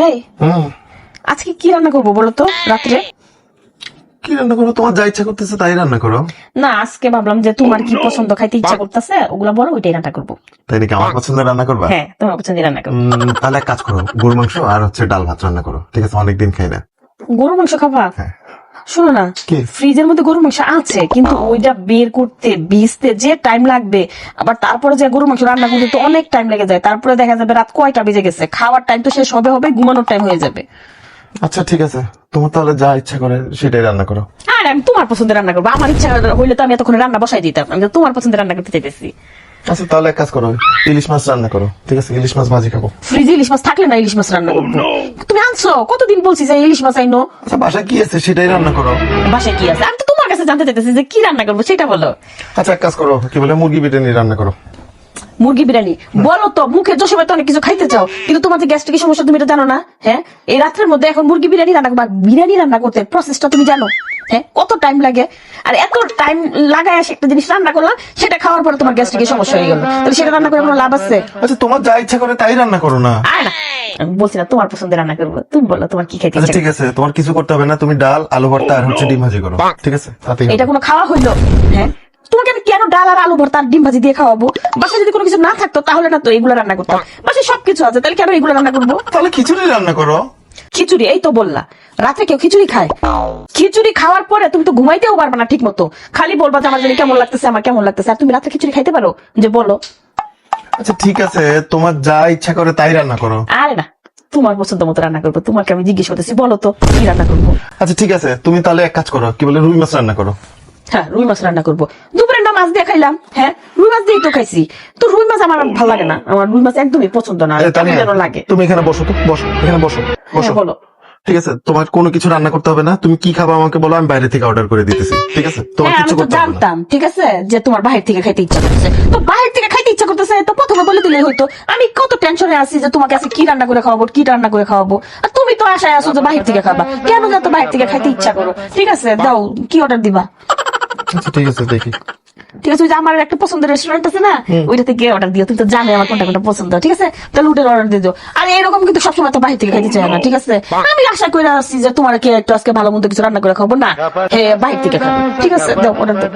এই আজকে কি রান্না করবো বলো তো রাত্রে? কি রান্না করো? তোমার যা ইচ্ছা করতেছে তাই রান্না করো। না আজকে ভাবলাম যে তোমার কি পছন্দ খাইতে ইচ্ছা করতেছে ওগুলা বলো, ওইটাই রান্না করবো। তাই নাকি? আমার পছন্দের রান্না করবা? হ্যাঁ তোমার পছন্দের রান্না করবো। তাহলে এক কাজ করো, গরুর মাংস আর ডাল ভাত রান্না করো, ঠিক আছে? অনেকদিন খাই না। গরু মাংস খাবা? হ্যাঁ। শোনো না, কি? ফ্রিজের মধ্যে গরু মাংস আছে কিন্তু ওইটা বের করতে ভিজতে যে টাইম লাগবে, আবার তারপরে যে গরু মাংস রান্না করতে তো অনেক টাইম লেগে যায়, তারপরে দেখা যাবে রাত কয়টা বেজে গেছে, খাওয়ার টাইম তো শেষ হবে ঘুমানোর টাইম হয়ে যাবে। আচ্ছা ঠিক আছে, তোমার তাহলে যা ইচ্ছা করে সেটাই রান্না করো। আর আমি তোমার পছন্দের রান্না করবো, আমার ইচ্ছা হইলে তো আমি এতক্ষণ রান্না বসাই দিতাম, আমি তো তোমার পছন্দের রান্না করতে চাইতেছি। আচ্ছা তাহলে এক কাজ করো, ইলিশ মাছ রান্না করো, ঠিক আছে? ইলিশ মাছ ভাজি খাবো। ফ্রিজে ইলিশ মাছ থাকলে না ইলিশ মাছ রান্না করবো। তুমি আনছো কতদিন বলছি যে ইলিশ মাছ আইনো। আচ্ছা বাসায় কি আছে সেটাই রান্না করো। বাসায় কি আছে আমি তো তোমার কাছে জানতে চাইতেছি যে কি রান্না করবো সেটা বলো। আচ্ছা এক কাজ করো, কি বলে মুরগি বিরিয়ানি রান্না করো। মুরগি বিরিয়ানি বলো তো, মুখে যশে তো অনেক কিছু খাইতে চাও কিন্তু তোমার যে গ্যাস্ট্রিকের সমস্যা তুমি এটা জানো না? হ্যাঁ, এই রাত্রের মধ্যে এখন মুরগি বিরিয়ানি রান্না করবা, বিরিয়ানি রান্না করতে প্রসেসটা তুমি জানো? হ্যাঁ, কত টাইম লাগে? আর এত টাইম লাগায় একটা জিনিস রান্না করলাম, সেটা খাওয়ার পরে তোমার গ্যাস্ট্রিকের সমস্যা হয়ে গেল, তাহলে সেটা রান্না করে কোনো লাভ আছে? আচ্ছা তোমার যা ইচ্ছা করে তাই রান্না করো না। আর না, আমি বলছি না তোমার পছন্দের রান্না করবো, তুমি বলো তোমার কি খাইতে আচ্ছা ইচ্ছা ঠিক আছে, তোমার কিছু করতে হবে না, তুমি ডাল আলু ভর্তা আর ডিম ভাজি করো, ঠিক আছে? তাতেই করে। হবে। এটা কোনো খাওয়া হইলো? হ্যাঁ, তোমাকে আমি কেন ডাল আর আলু ভর্তা আর ডিম ভাজি দিয়ে খাওয়াবো? বাসায় যদি কোনো কিছু না থাকতো তাহলে না তো এগুলো রান্না করতাম, বাসায় সবকিছু আছে তাহলে কেন এগুলো রান্না করবো? তাহলে খিচুড়ি রান্না করো। খিচুড়ি? এই তো বললা রাতে কেউ খিচুড়ি খায়? খিচুড়ি খাওয়ার পরে তুমি তো ঘুমাইতেও পারবে না ঠিক মতো, খালি বলবা যে আমার জানি কেমন লাগতেছে, আমার কেমন লাগতেছে। আর তুমি রাতে খিচুড়ি খাইতে পারো? যে বলো। আচ্ছা ঠিক আছে, তোমার যা ইচ্ছা করে তাই রান্না করো। আরে না, তোমার পছন্দ মতো রান্না করবো, তোমাকে আমি জিজ্ঞেস করতেছি বলো তো কি রান্না করবো। আচ্ছা ঠিক আছে, তুমি তাহলে এক কাজ করো, কি বলে রুই মাছ রান্না করো। হ্যাঁ, রুই মাছ রান্না করবো। দুপুরে না মাছ দিয়ে খাইলাম, হ্যাঁ রুই মাছ দিয়েই তো খাইছি, তো রুই মাছ আমার ভালো লাগে না, আমার রুই মাছ একদমই পছন্দ না, কেমন যেন লাগে। তুমি এখানে বসো তো, বসো এখানে বসো বসো। হ্যাঁ, বলো। ঠিক আছে, তোমার কোনো কিছু রান্না করতে হবে না, তুমি কি খাবা আমাকে বলো, আমি বাইরে থেকে অর্ডার করে দিতেছি, ঠিক আছে? তোমার হ্যাঁ, আমি কিছু তো করতে হবে না। জানতাম, ঠিক আছে, যে তোমার বাহির থেকে খাইতে ইচ্ছা করতেছে, তো বাহির থেকে খাইতে ইচ্ছা করতেছে তো প্রথমে বলে দিলে হয়তো। আমি কত টেনশনে আছি যে তোমাকে আজকে কি রান্না করে খাওয়াবো, কি রান্না করে খাওয়াবো, আর তুমি তো আশায় আছো যে বাহির থেকে খাবা, কেন যত বাহির থেকে খাইতে ইচ্ছা করো? ঠিক আছে দাও, কি অর্ডার দিবা? আচ্ছা ঠিক আছে দেখি। ঠিক আছে, ওই যে আমার একটা পছন্দের রেস্টুরেন্ট আছে না, ওইটাতে গিয়ে অর্ডার দিও, তুমি তো জানো আমার কোনটা কোনটা পছন্দ, ঠিক আছে? তাহলে ওটার অর্ডার দিয়ে দিও। আর এরকম কিন্তু সবসময় তো বাহির থেকে খাইতে চাই না, ঠিক আছে? আমি আশা করে আসছি যে তোমার কে একটু আজকে ভালো মন্দ কিছু রান্না করে খাবো না, হ্যাঁ বাহির থেকে খাবো, ঠিক আছে? দাও অর্ডার দাও।